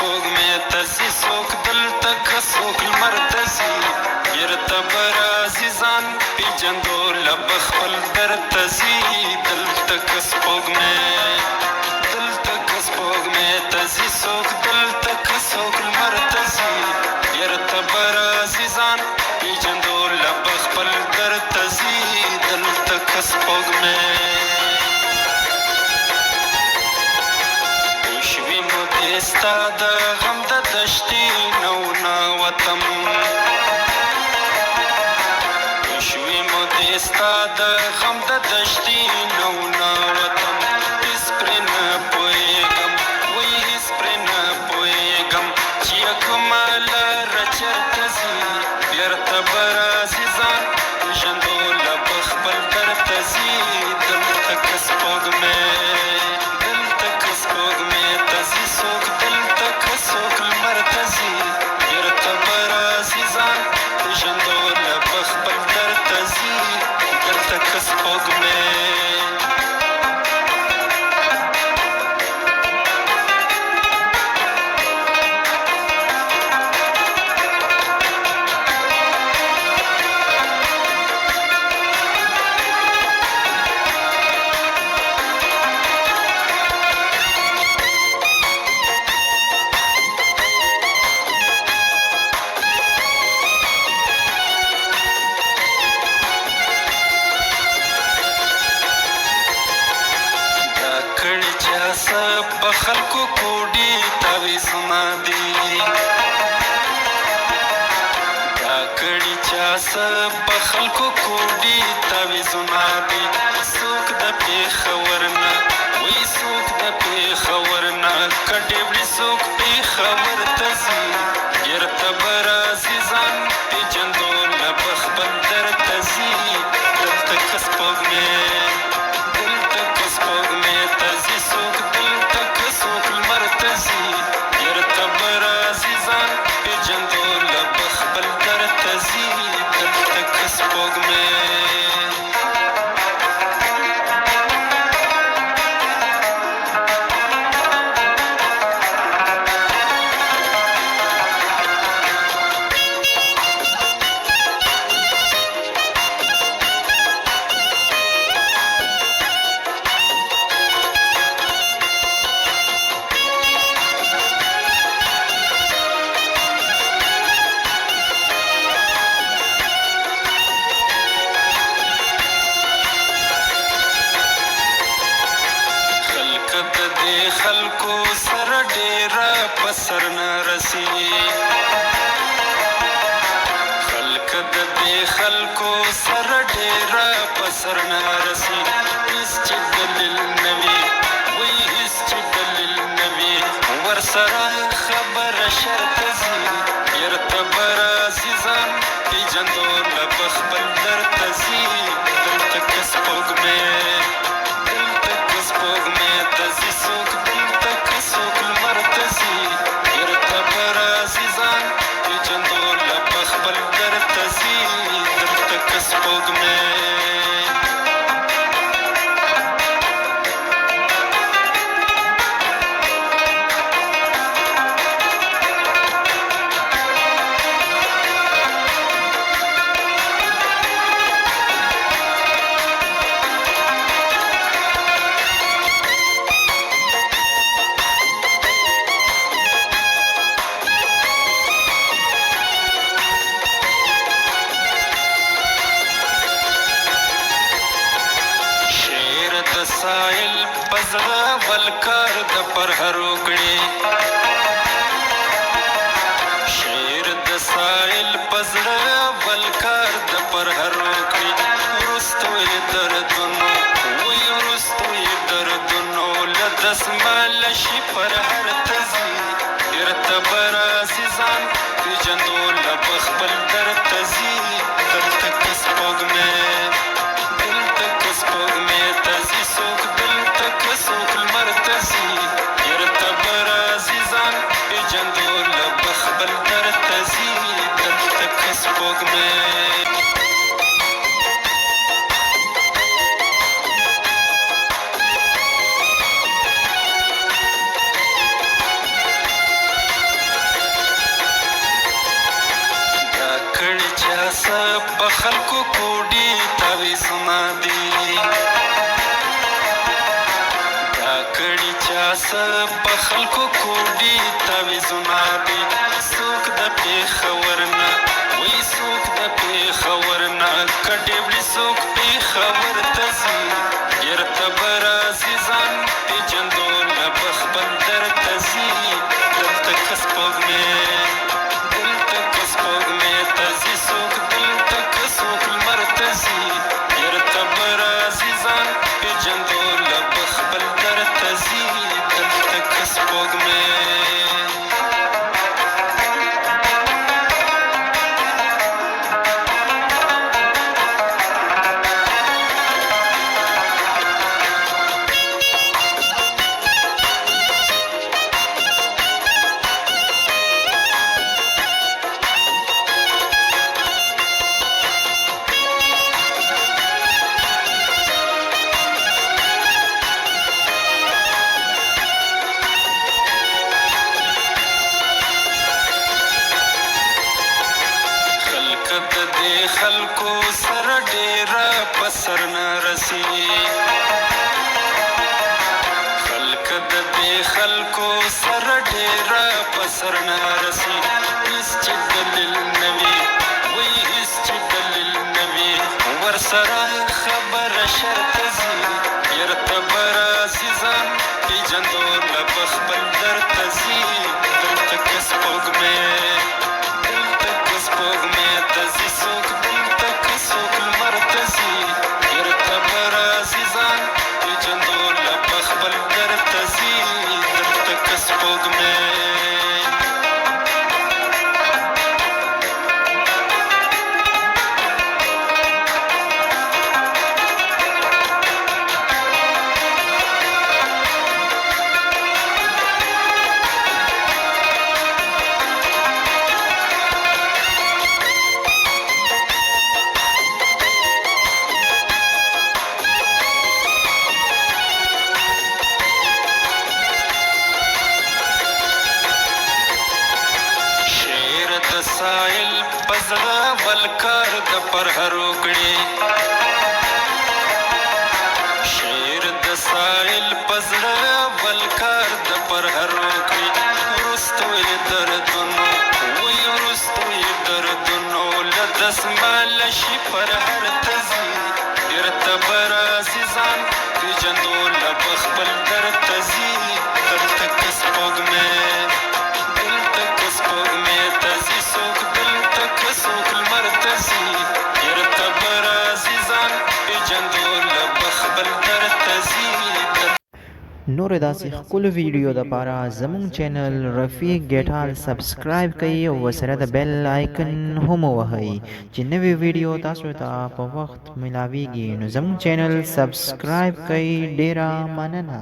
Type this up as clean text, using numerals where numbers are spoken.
سپوږمۍ ته ځي څوک دلته که څوک لمر ته ځي بیرته به راځي ځان پېژندو له به خپل در ته ځي دلته که سپوږمۍ ته ځي څوک دلته که څوک لمر ته ځي بیرته به راځي ځان پېژندو له به خپل در ته ځي دلته که سپوږمۍ ستا د غم د دشتي نونه وطن شوي مو دې ستا د غم د دشتي نونه وطن هېڅ پرې نه پوهېږم وایي هېڅ پرې نه پوهېږم چې کومه لاره چېرته ځي بېرته به راځي ځان پېژندو له به خپل درته ځي دلته که سپوږمۍ څوک دلته که څوک لمر ته ځي بیرته به راځي ځان پېژندو له به خپل در ته ځي دلته که سپوږمۍ په خلکو کوډي تعویضونه دي دا کړي چا څه په خلکو کوډي تعویضونه دي څوک د پېښور نه وایي څوک د پېښور نه کډې وړي څوک پېښور ته ځي بیرته به راځي ځان پېژندو له به خپل در ته ځي دلته که سپوږمۍ ته ځي څوک څوک لمر ته ځي بیرته به راځي ځان پېژندو له به خپل در ته ځي دلته که سپوږمۍ خلکو سره ډېره په سر نه رسي خلکو سره ډېره په سر نه رسي هېڅ چې دلیل نه وي وایي هېڅ چې دلیل نه وي ورسره خبره شرطه ځي بیرته به راځي ځان پېژندو له به خپل درته ځي دلته که سپوږمۍ ته ځي څوک دلته که څوک لمر ته ځي بیرته به راځي ځان پېژندو له به خپل درته ځي دلته که سپوږمۍ سایل پزړه ولکار د پرهر وکړي شعر د سایل پزړه ولکار د پرهر وکړي وروستو یې دردونو وایي وروستو یې دردونو له دسماله شي پرهر ته ځي بیرته به راځي ځان پېژندو له به خپل درته ځي دلته که سپوږمۍ ته ځي څوک دلته که څوک لمر ته ځي بیرته به راځي ځان پېژندو له به خپل درته ځي دلته که سپوږمۍ په خلکو کوډي تعویضونه دي دا کړي چا څه په خلکو کوډي تعویضونه دي څوک د پېښور نه وایي څوک د پېښور نه کډې وړي څوک پېښور ته ځي بیرته به راځي ځان پېژندو له بخبل درته ځي دلته که سپوږمۍ دلته که سپوږمۍ ته ځي څوک دلته که څوک لمر ته ځي بیرته به راځي ځان پېژندو له بخبل درته ځي دلته که سپوږمۍ خلکو سره ډېره په سر نه رسي خلک د دې خلکو سره ډېره په سر نه رسي هېڅ چې دلیل نه وي وایي هېڅ چې دلیل نه وي ورسره خبره شرطه ځي بیرته به راځي ځان پېژندو له بخبل درته ځي دلته که سپوږمۍ دلته که سپوږمۍ ته ځي څوک دلته که څوک لمر ته ځي بیرته به راځي ځان پېژندو له بخبل درته ځي دلته که سپوږمۍ سایل پزړه ولکار د پرهر وکړي شعر د سایل پزړه ولکار د پرهر وکړي وروسته یې دردونو وایي وروسته یې دردونو له دسماله شي پرهر ته ځي بیرته به راځي ځان پېژندو له بخبل درته ځي دلته که سپوږمۍ دلته که سپوږمۍ ته ځي څوک دلته که څوک لمر ته ځي بیرته به راځي ځان پېژندو له بخبل درته ځي نور داسې ښکلو ویډیو دپاره زموږ چینل رفیق ګیټار سبسکرایب کړئ او ورسره د بیل آیکن هم ووهئ چې نوې ویډیو تاسو ته په وخت میلاویږي نو زموږ چینل سبسکرایب کړئ ډیره مننه